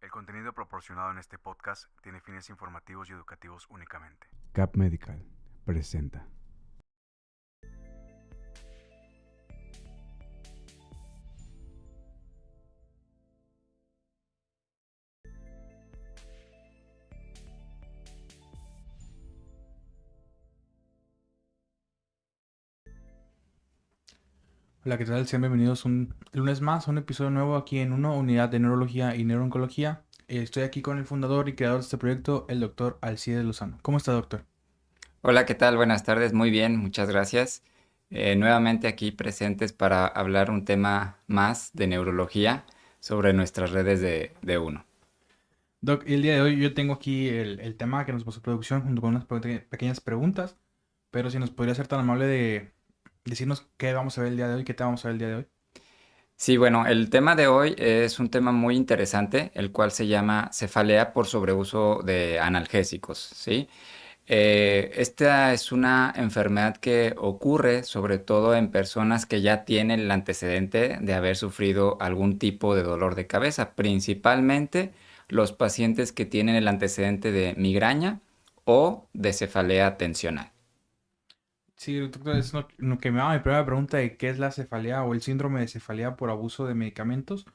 El contenido proporcionado en este podcast tiene fines informativos y educativos únicamente. Cap Medical presenta. Hola, ¿qué tal? Sean bienvenidos un lunes más a un episodio nuevo aquí en una unidad de neurología y neurooncología. Estoy aquí con el fundador y creador de este proyecto, el doctor Alcides Lozano. ¿Cómo está, doctor? Hola, ¿qué tal? Buenas tardes, muy bien, muchas gracias. Nuevamente aquí presentes para hablar un tema más de neurología sobre nuestras redes de UNO. Doc, el día de hoy yo tengo aquí el tema que nos pasó producción junto con unas pequeñas preguntas, pero si nos podría ser tan amable de decirnos qué vamos a ver el día de hoy, qué te vamos a ver el día de hoy. Sí, bueno, el tema de hoy es un tema muy interesante, el cual se llama cefalea por sobreuso de analgésicos, ¿sí? Esta es una enfermedad que ocurre sobre todo en personas que ya tienen el antecedente de haber sufrido algún tipo de dolor de cabeza, principalmente los pacientes que tienen el antecedente de migraña o de cefalea tensional. Sí, doctor, es lo que me daba mi primera pregunta de qué es la cefalea o el síndrome de cefalea por abuso de medicamentos.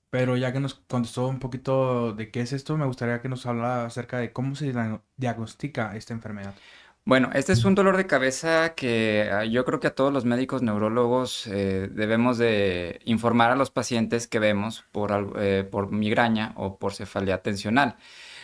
Pero ya que nos contestó un poquito de qué es esto, me gustaría que nos hablara acerca de cómo se diagnostica esta enfermedad. Bueno, este es un dolor de cabeza que yo creo que a todos los médicos neurólogos debemos de informar a los pacientes que vemos por migraña o por cefalea tensional,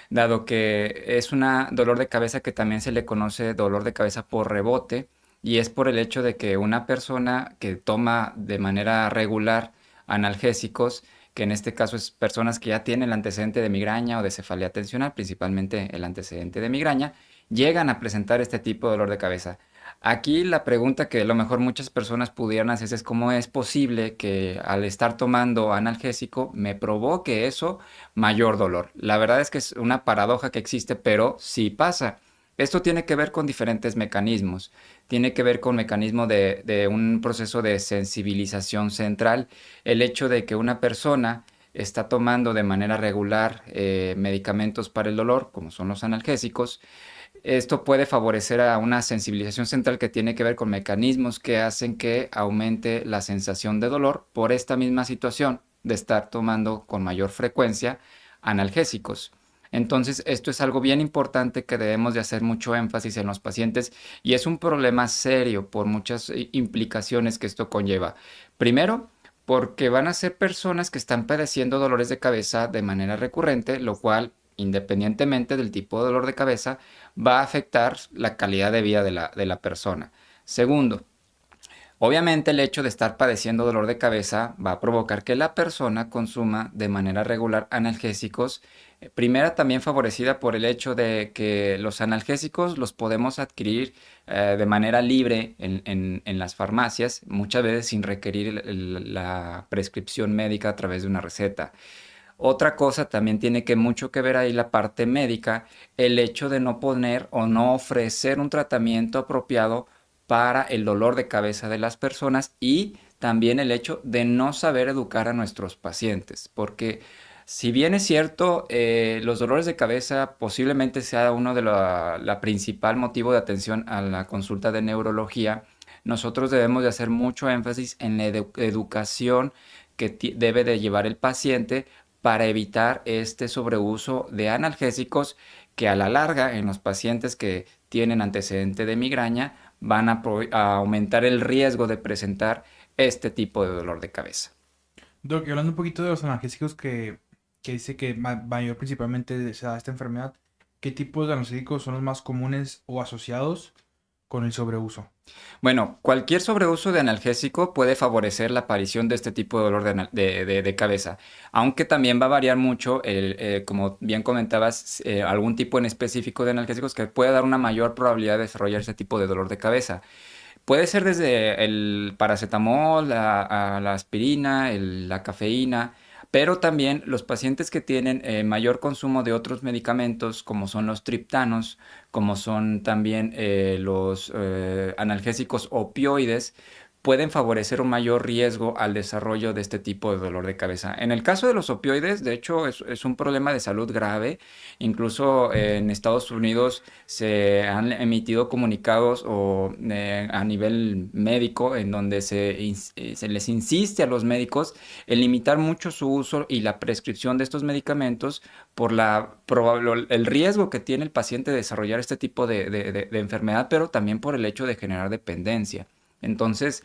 dado que es un dolor de cabeza que también se le conoce dolor de cabeza por rebote y es por el hecho de que una persona que toma de manera regular analgésicos, que en este caso es personas que ya tienen el antecedente de migraña o de cefalea tensional, principalmente el antecedente de migraña, llegan a presentar este tipo de dolor de cabeza. Aquí la pregunta que a lo mejor muchas personas pudieran hacerse es cómo es posible que al estar tomando analgésico me provoque eso mayor dolor. La verdad es que es una paradoja que existe, pero sí pasa. Esto tiene que ver con diferentes mecanismos. Tiene que ver con mecanismo de un proceso de sensibilización central. El hecho de que una persona está tomando de manera regular medicamentos para el dolor, como son los analgésicos, esto puede favorecer a una sensibilización central que tiene que ver con mecanismos que hacen que aumente la sensación de dolor por esta misma situación de estar tomando con mayor frecuencia analgésicos. Entonces, esto es algo bien importante que debemos de hacer mucho énfasis en los pacientes y es un problema serio por muchas implicaciones que esto conlleva. Primero, porque van a ser personas que están padeciendo dolores de cabeza de manera recurrente, lo cual, independientemente del tipo de dolor de cabeza, va a afectar la calidad de vida de la persona. Segundo, obviamente el hecho de estar padeciendo dolor de cabeza va a provocar que la persona consuma de manera regular analgésicos. Primera también favorecida por el hecho de que los analgésicos los podemos adquirir de manera libre en las farmacias, muchas veces sin requerir la prescripción médica a través de una receta. Otra cosa también tiene que mucho que ver ahí la parte médica, el hecho de no poner o no ofrecer un tratamiento apropiado para el dolor de cabeza de las personas y también el hecho de no saber educar a nuestros pacientes, porque si bien es cierto, los dolores de cabeza posiblemente sea uno de la principal motivo de atención a la consulta de neurología, nosotros debemos de hacer mucho énfasis en la educación que debe de llevar el paciente para evitar este sobreuso de analgésicos que a la larga en los pacientes que tienen antecedente de migraña van a aumentar el riesgo de presentar este tipo de dolor de cabeza. Doc, y hablando un poquito de los analgésicos que dice que mayor principalmente se da esta enfermedad, ¿qué tipos de analgésicos son los más comunes o asociados con el sobreuso? Bueno, cualquier sobreuso de analgésico puede favorecer la aparición de este tipo de dolor de cabeza, aunque también va a variar mucho, como bien comentabas, algún tipo en específico de analgésicos que puede dar una mayor probabilidad de desarrollar ese tipo de dolor de cabeza. Puede ser desde el paracetamol, a la aspirina, la cafeína, pero también los pacientes que tienen mayor consumo de otros medicamentos, como son los triptanos, como son también los analgésicos opioides, pueden favorecer un mayor riesgo al desarrollo de este tipo de dolor de cabeza. En el caso de los opioides, de hecho, es un problema de salud grave. Incluso en Estados Unidos se han emitido comunicados a nivel médico en donde se les insiste a los médicos en limitar mucho su uso y la prescripción de estos medicamentos por el riesgo que tiene el paciente de desarrollar este tipo de enfermedad, pero también por el hecho de generar dependencia. Entonces,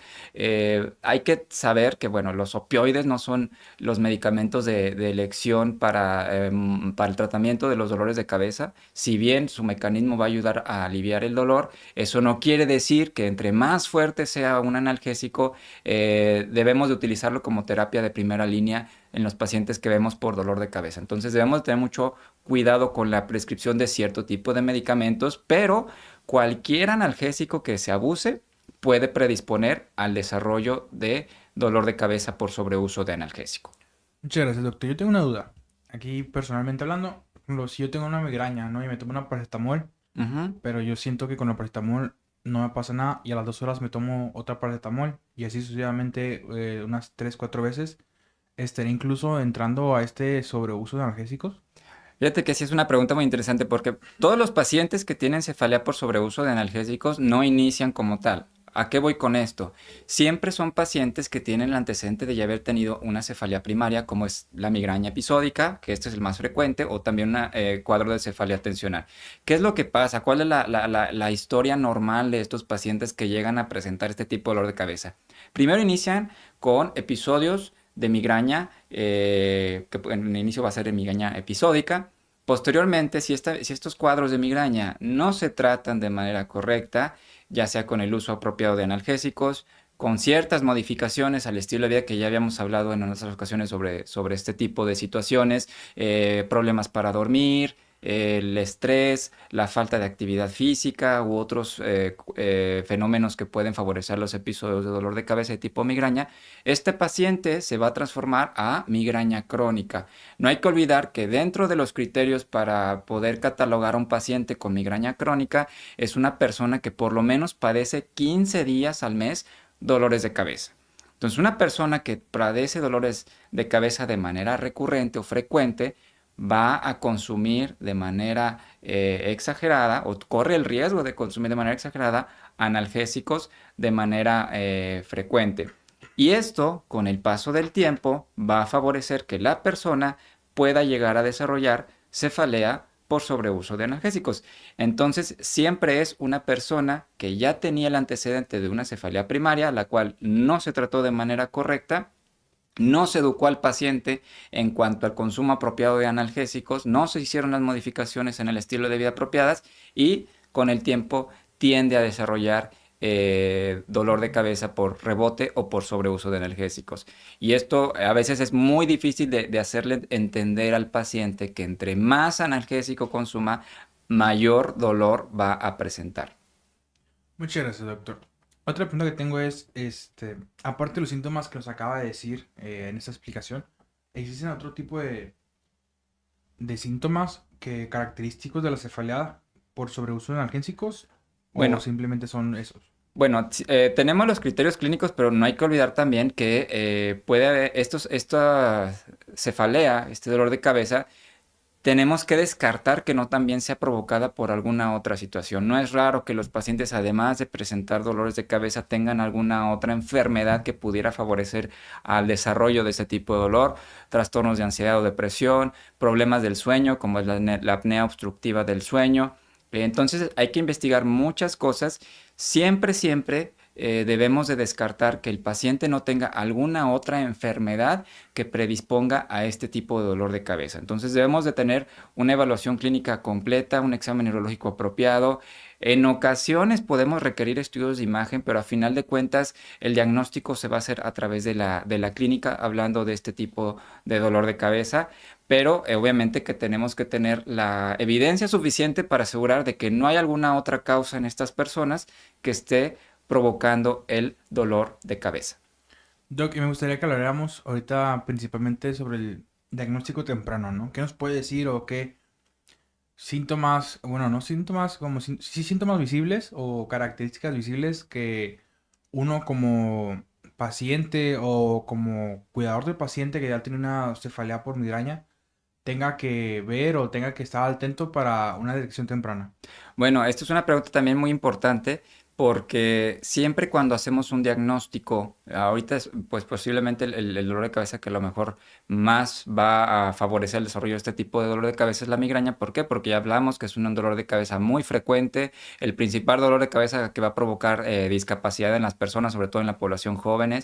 hay que saber que, bueno, los opioides no son los medicamentos de elección para el tratamiento de los dolores de cabeza. Si bien su mecanismo va a ayudar a aliviar el dolor, eso no quiere decir que entre más fuerte sea un analgésico, debemos de utilizarlo como terapia de primera línea en los pacientes que vemos por dolor de cabeza. Entonces, debemos tener mucho cuidado con la prescripción de cierto tipo de medicamentos, pero cualquier analgésico que se abuse puede predisponer al desarrollo de dolor de cabeza por sobreuso de analgésico. Muchas gracias, doctor. Yo tengo una duda. Aquí, personalmente hablando, por ejemplo, si yo tengo una migraña, ¿no? Y me tomo una paracetamol, Ujú. pero yo siento que con la paracetamol no me pasa nada y a las 2 horas me tomo otra paracetamol y así sucesivamente unas 3, 4 veces, ¿estaré incluso entrando a este sobreuso de analgésicos? Fíjate que sí es una pregunta muy interesante porque todos los pacientes que tienen cefalea por sobreuso de analgésicos no inician como tal. ¿A qué voy con esto? Siempre son pacientes que tienen el antecedente de ya haber tenido una cefalea primaria, como es la migraña episódica, que este es el más frecuente, o también un cuadro de cefalea tensional. ¿Qué es lo que pasa? ¿Cuál es la historia normal de estos pacientes que llegan a presentar este tipo de dolor de cabeza? Primero inician con episodios de migraña, que en el inicio va a ser de migraña episódica. Posteriormente, si estos cuadros de migraña no se tratan de manera correcta, ya sea con el uso apropiado de analgésicos, con ciertas modificaciones al estilo de vida que ya habíamos hablado en otras ocasiones sobre este tipo de situaciones, problemas para dormir, el estrés, la falta de actividad física u otros fenómenos que pueden favorecer los episodios de dolor de cabeza de tipo migraña, este paciente se va a transformar a migraña crónica. No hay que olvidar que dentro de los criterios para poder catalogar a un paciente con migraña crónica es una persona que por lo menos padece 15 días al mes dolores de cabeza. Entonces, una persona que padece dolores de cabeza de manera recurrente o frecuente va a consumir de manera exagerada o corre el riesgo de consumir de manera exagerada analgésicos de manera frecuente. Y esto, con el paso del tiempo, va a favorecer que la persona pueda llegar a desarrollar cefalea por sobreuso de analgésicos. Entonces, siempre es una persona que ya tenía el antecedente de una cefalea primaria, la cual no se trató de manera correcta, no se educó al paciente en cuanto al consumo apropiado de analgésicos, no se hicieron las modificaciones en el estilo de vida apropiadas y con el tiempo tiende a desarrollar dolor de cabeza por rebote o por sobreuso de analgésicos. Y esto a veces es muy difícil de hacerle entender al paciente que entre más analgésico consuma, mayor dolor va a presentar. Muchas gracias, doctor. Otra pregunta que tengo es, aparte de los síntomas que nos acaba de decir en esta explicación, ¿existen otro tipo de síntomas característicos de la cefalea por sobreuso de analgésicos Bueno, o simplemente son esos? Bueno, tenemos los criterios clínicos, pero no hay que olvidar también que puede haber esta cefalea, este dolor de cabeza, tenemos que descartar que no también sea provocada por alguna otra situación. No es raro que los pacientes, además de presentar dolores de cabeza, tengan alguna otra enfermedad que pudiera favorecer al desarrollo de este tipo de dolor, trastornos de ansiedad o depresión, problemas del sueño, como es la apnea obstructiva del sueño. Entonces hay que investigar muchas cosas. Siempre debemos de descartar que el paciente no tenga alguna otra enfermedad que predisponga a este tipo de dolor de cabeza. Entonces debemos de tener una evaluación clínica completa, un examen neurológico apropiado. En ocasiones podemos requerir estudios de imagen, pero a final de cuentas el diagnóstico se va a hacer a través de la clínica hablando de este tipo de dolor de cabeza. Pero obviamente que tenemos que tener la evidencia suficiente para asegurar de que no hay alguna otra causa en estas personas que esté provocando el dolor de cabeza. Doc, y me gustaría que habláramos ahorita principalmente sobre el diagnóstico temprano, ¿no? ¿Qué nos puede decir o qué síntomas, bueno, no síntomas, como sí síntomas visibles o características visibles que uno como paciente o como cuidador del paciente que ya tiene una cefalea por migraña tenga que ver o tenga que estar atento para una detección temprana? Bueno, esto es una pregunta también muy importante porque siempre cuando hacemos un diagnóstico, ahorita es pues posiblemente el dolor de cabeza que a lo mejor más va a favorecer el desarrollo de este tipo de dolor de cabeza es la migraña. ¿Por qué? Porque ya hablamos que es un dolor de cabeza muy frecuente, el principal dolor de cabeza que va a provocar discapacidad en las personas, sobre todo en la población joven,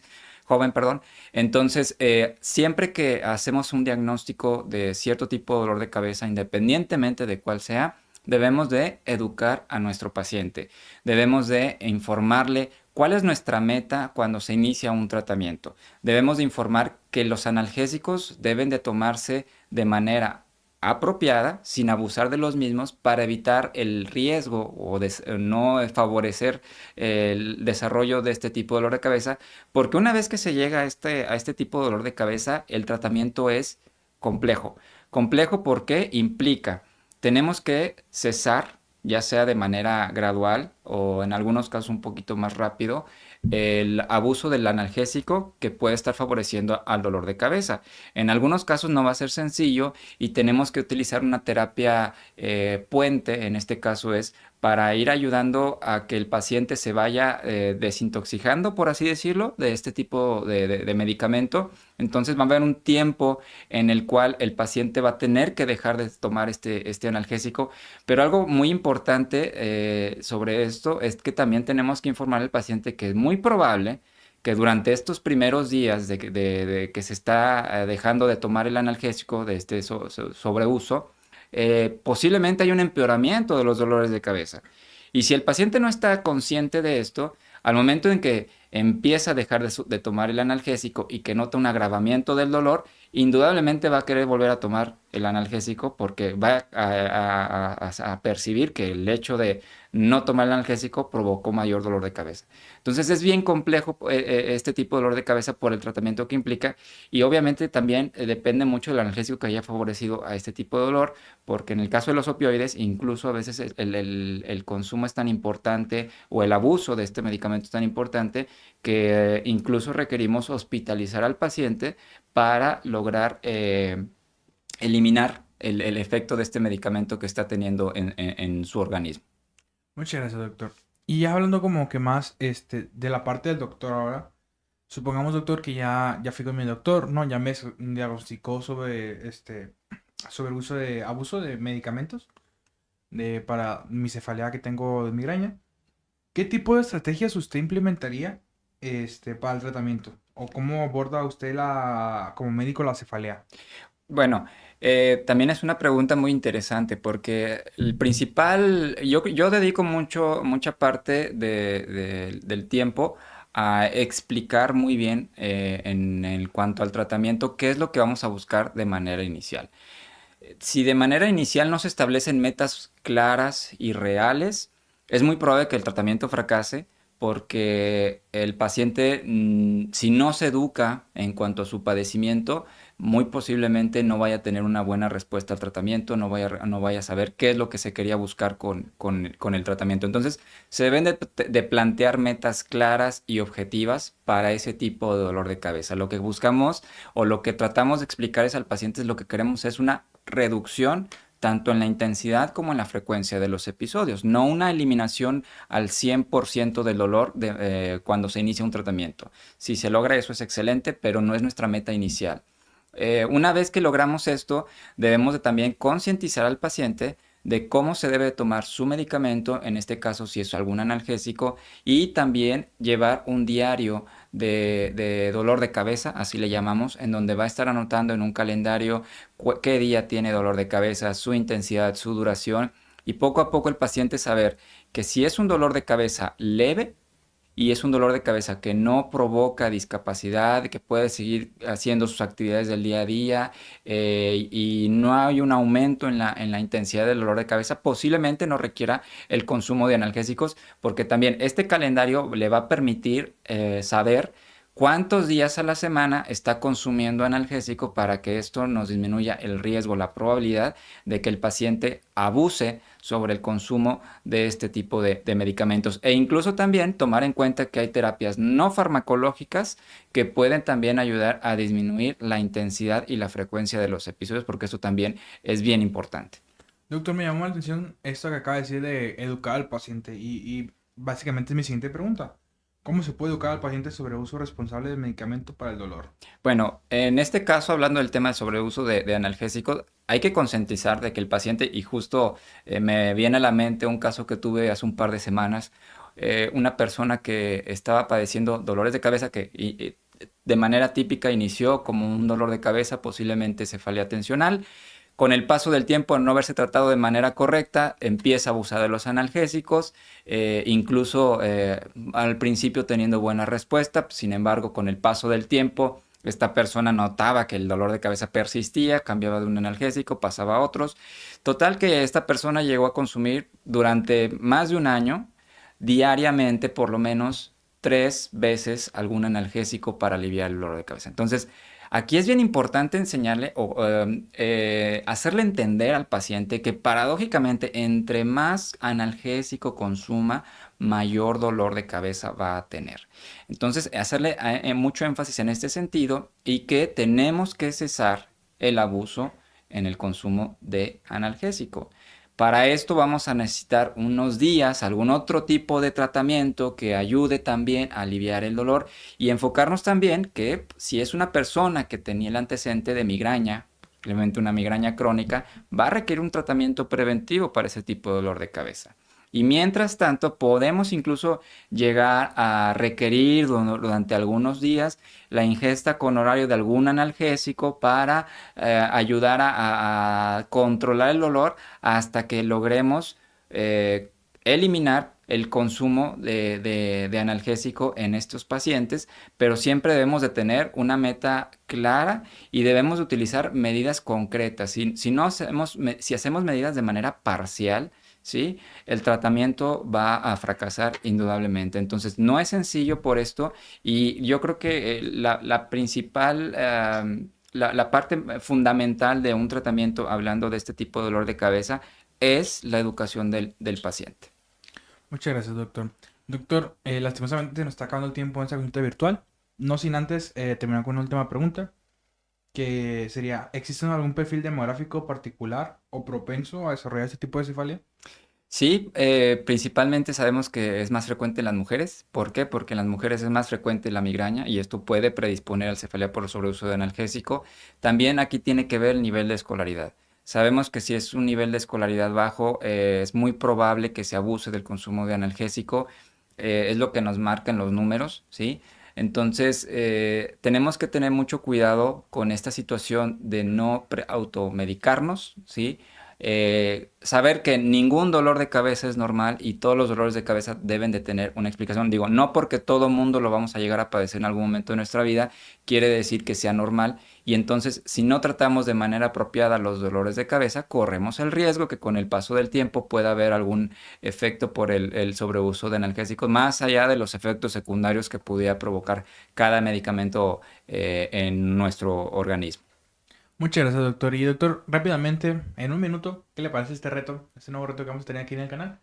perdón. Entonces, siempre que hacemos un diagnóstico de cierto tipo de dolor de cabeza, independientemente de cuál sea, debemos de educar a nuestro paciente, debemos de informarle cuál es nuestra meta cuando se inicia un tratamiento. Debemos de informar que los analgésicos deben de tomarse de manera apropiada, sin abusar de los mismos, para evitar el riesgo o no favorecer el desarrollo de este tipo de dolor de cabeza, porque una vez que se llega a este tipo de dolor de cabeza, el tratamiento es complejo. Complejo porque implica tenemos que cesar, ya sea de manera gradual o en algunos casos un poquito más rápido, el abuso del analgésico que puede estar favoreciendo al dolor de cabeza. En algunos casos no va a ser sencillo y tenemos que utilizar una terapia puente, en este caso es para ir ayudando a que el paciente se vaya desintoxicando, por así decirlo, de este tipo de medicamento. Entonces va a haber un tiempo en el cual el paciente va a tener que dejar de tomar este analgésico. Pero algo muy importante sobre esto es que también tenemos que informar al paciente que es muy probable que durante estos primeros días de que se está dejando de tomar el analgésico, de este sobreuso, posiblemente hay un empeoramiento de los dolores de cabeza. Y si el paciente no está consciente de esto, al momento en que empieza a dejar de tomar el analgésico y que nota un agravamiento del dolor, indudablemente va a querer volver a tomar el analgésico porque va a percibir que el hecho de no tomar el analgésico provocó mayor dolor de cabeza. Entonces es bien complejo este tipo de dolor de cabeza por el tratamiento que implica y obviamente también depende mucho del analgésico que haya favorecido a este tipo de dolor, porque en el caso de los opioides incluso a veces el consumo es tan importante o el abuso de este medicamento es tan importante que incluso requerimos hospitalizar al paciente para lograr eliminar el efecto de este medicamento que está teniendo en su organismo. Muchas gracias, doctor. Y ya hablando como que más de la parte del doctor ahora, supongamos, doctor, que ya fui con mi doctor, ¿no? Ya me diagnosticó sobre el uso de abuso de medicamentos para mi cefalea que tengo de migraña. ¿Qué tipo de estrategias usted implementaría para el tratamiento? ¿O cómo aborda usted como médico la cefalea? Bueno, también es una pregunta muy interesante porque el principal, yo dedico mucha parte del tiempo a explicar muy bien en cuanto al tratamiento qué es lo que vamos a buscar de manera inicial. Si de manera inicial no se establecen metas claras y reales, es muy probable que el tratamiento fracase porque el paciente, si no se educa en cuanto a su padecimiento, muy posiblemente no vaya a tener una buena respuesta al tratamiento, no vaya a saber qué es lo que se quería buscar con el tratamiento. Entonces, se deben de plantear metas claras y objetivas para ese tipo de dolor de cabeza. Lo que buscamos o lo que tratamos de explicarles al paciente es lo que queremos es una reducción tanto en la intensidad como en la frecuencia de los episodios, no una eliminación al 100% del dolor cuando se inicia un tratamiento. Si se logra eso es excelente, pero no es nuestra meta inicial. Una vez que logramos esto, debemos de también concientizar al paciente de cómo se debe tomar su medicamento, en este caso si es algún analgésico, y también llevar un diario de dolor de cabeza, así le llamamos, en donde va a estar anotando en un calendario qué día tiene dolor de cabeza, su intensidad, su duración, y poco a poco el paciente saber que si es un dolor de cabeza leve, y es un dolor de cabeza que no provoca discapacidad, que puede seguir haciendo sus actividades del día a día y no hay un aumento en la intensidad del dolor de cabeza, posiblemente no requiera el consumo de analgésicos, porque también este calendario le va a permitir saber ¿Cuántos días a la semana está consumiendo analgésico para que esto nos disminuya el riesgo, la probabilidad de que el paciente abuse sobre el consumo de este tipo de medicamentos? E incluso también tomar en cuenta que hay terapias no farmacológicas que pueden también ayudar a disminuir la intensidad y la frecuencia de los episodios, porque eso también es bien importante. Doctor, me llamó la atención esto que acaba de decir de educar al paciente y básicamente es mi siguiente pregunta. ¿Cómo se puede educar al paciente sobre uso responsable del medicamento para el dolor? Bueno, en este caso, hablando del tema de sobreuso de analgésicos, hay que concientizar de que el paciente, y justo me viene a la mente un caso que tuve hace un par de semanas, una persona que estaba padeciendo dolores de cabeza que de manera típica inició como un dolor de cabeza, posiblemente cefalea tensional. Con el paso del tiempo, al no haberse tratado de manera correcta, empieza a abusar de los analgésicos, incluso al principio teniendo buena respuesta. Sin embargo, con el paso del tiempo, esta persona notaba que el dolor de cabeza persistía, cambiaba de un analgésico, pasaba a otros. Total que esta persona llegó a consumir durante más de un año, diariamente, por lo menos 3 veces algún analgésico para aliviar el dolor de cabeza. Entonces, aquí es bien importante enseñarle o hacerle entender al paciente que paradójicamente entre más analgésico consuma, mayor dolor de cabeza va a tener. Entonces, hacerle mucho énfasis en este sentido y que tenemos que cesar el abuso en el consumo de analgésico. Para esto vamos a necesitar unos días, algún otro tipo de tratamiento que ayude también a aliviar el dolor y enfocarnos también que si es una persona que tenía el antecedente de migraña, simplemente una migraña crónica, va a requerir un tratamiento preventivo para ese tipo de dolor de cabeza. Y mientras tanto, podemos incluso llegar a requerir durante algunos días la ingesta con horario de algún analgésico para ayudar a controlar el dolor hasta que logremos eliminar el consumo de analgésico en estos pacientes, pero siempre debemos de tener una meta clara y debemos de utilizar medidas concretas. Si hacemos medidas de manera parcial, ¿sí? El tratamiento va a fracasar indudablemente. Entonces, no es sencillo por esto y yo creo que la principal, la parte fundamental de un tratamiento, hablando de este tipo de dolor de cabeza, es la educación del paciente. Muchas gracias, doctor. Doctor, lastimosamente se nos está acabando el tiempo en esta consulta virtual. No sin antes terminar con una última pregunta, que sería, ¿existe algún perfil demográfico particular o propenso a desarrollar este tipo de cefalia? Sí, principalmente sabemos que es más frecuente en las mujeres. ¿Por qué? Porque en las mujeres es más frecuente la migraña y esto puede predisponer al cefalea por sobreuso de analgésico. También aquí tiene que ver el nivel de escolaridad. Sabemos que si es un nivel de escolaridad bajo, es muy probable que se abuse del consumo de analgésico. Es lo que nos marcan los números, ¿sí? Entonces, tenemos que tener mucho cuidado con esta situación de no automedicarnos, ¿sí? Saber que ningún dolor de cabeza es normal y todos los dolores de cabeza deben de tener una explicación. Digo, no porque todo mundo lo vamos a llegar a padecer en algún momento de nuestra vida, quiere decir que sea normal. Y entonces, si no tratamos de manera apropiada los dolores de cabeza, corremos el riesgo que con el paso del tiempo pueda haber algún efecto por el sobreuso de analgésicos, más allá de los efectos secundarios que pudiera provocar cada medicamento en nuestro organismo. Muchas gracias, doctor. Y doctor, rápidamente, en un minuto, ¿qué le parece este reto, este nuevo reto que vamos a tener aquí en el canal?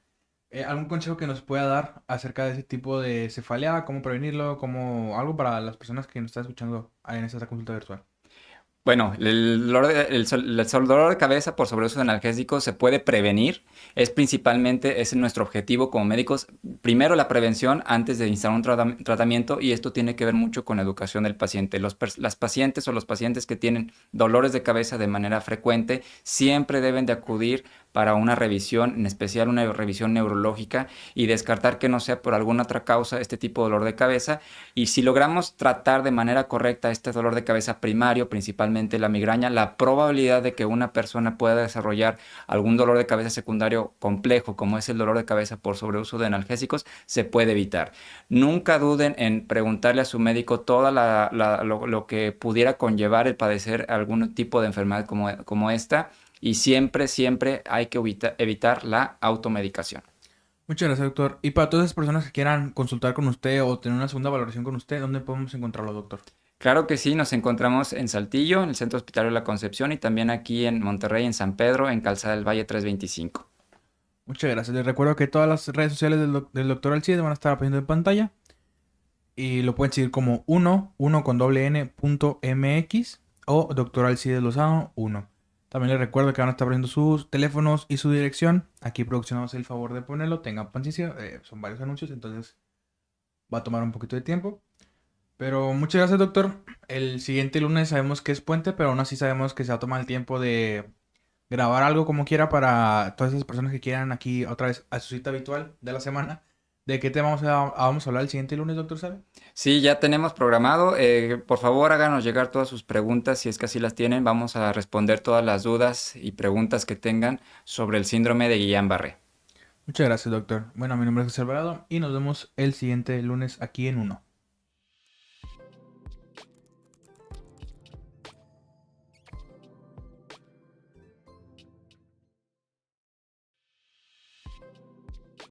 ¿Algún consejo que nos pueda dar acerca de ese tipo de cefalea? ¿Cómo prevenirlo? ¿Cómo algo para las personas que nos están escuchando en esta consulta virtual? Bueno, el dolor de cabeza por sobreuso de analgésicos se puede prevenir. Es nuestro objetivo como médicos. Primero la prevención antes de instalar un tratamiento y esto tiene que ver mucho con la educación del paciente. Las pacientes o los pacientes que tienen dolores de cabeza de manera frecuente siempre deben de acudir para una revisión, en especial una revisión neurológica y descartar que no sea por alguna otra causa este tipo de dolor de cabeza. Y si logramos tratar de manera correcta este dolor de cabeza primario, principalmente la migraña, la probabilidad de que una persona pueda desarrollar algún dolor de cabeza secundario complejo, como es el dolor de cabeza por sobreuso de analgésicos, se puede evitar. Nunca duden en preguntarle a su médico todo lo que pudiera conllevar el padecer algún tipo de enfermedad como esta. Y siempre hay que evitar la automedicación. Muchas gracias, doctor. Y para todas esas personas que quieran consultar con usted o tener una segunda valoración con usted, ¿dónde podemos encontrarlo, doctor? Claro que sí, nos encontramos en Saltillo, en el Centro Hospitalario de la Concepción, y también aquí en Monterrey, en San Pedro, en Calzada del Valle 325. Muchas gracias. Les recuerdo que todas las redes sociales del doctor Alcides van a estar apareciendo en pantalla. Y lo pueden seguir como 1 con doble N punto MX o doctor Alcides Lozano 1. También les recuerdo que van a estar abriendo sus teléfonos y su dirección. Aquí producción nos hace el favor de ponerlo. Tengan paciencia. Son varios anuncios, entonces va a tomar un poquito de tiempo. Pero muchas gracias, doctor. El siguiente lunes sabemos que es puente, pero aún así sabemos que se va a tomar el tiempo de grabar algo como quiera para todas esas personas que quieran aquí otra vez a su cita habitual de la semana. ¿De qué tema vamos a hablar el siguiente lunes, doctor, sabe? Sí, ya tenemos programado. Por favor, háganos llegar todas sus preguntas, si es que así las tienen. Vamos a responder todas las dudas y preguntas que tengan sobre el síndrome de Guillain-Barré. Muchas gracias, doctor. Bueno, mi nombre es José Alvarado y nos vemos el siguiente lunes aquí en Uno.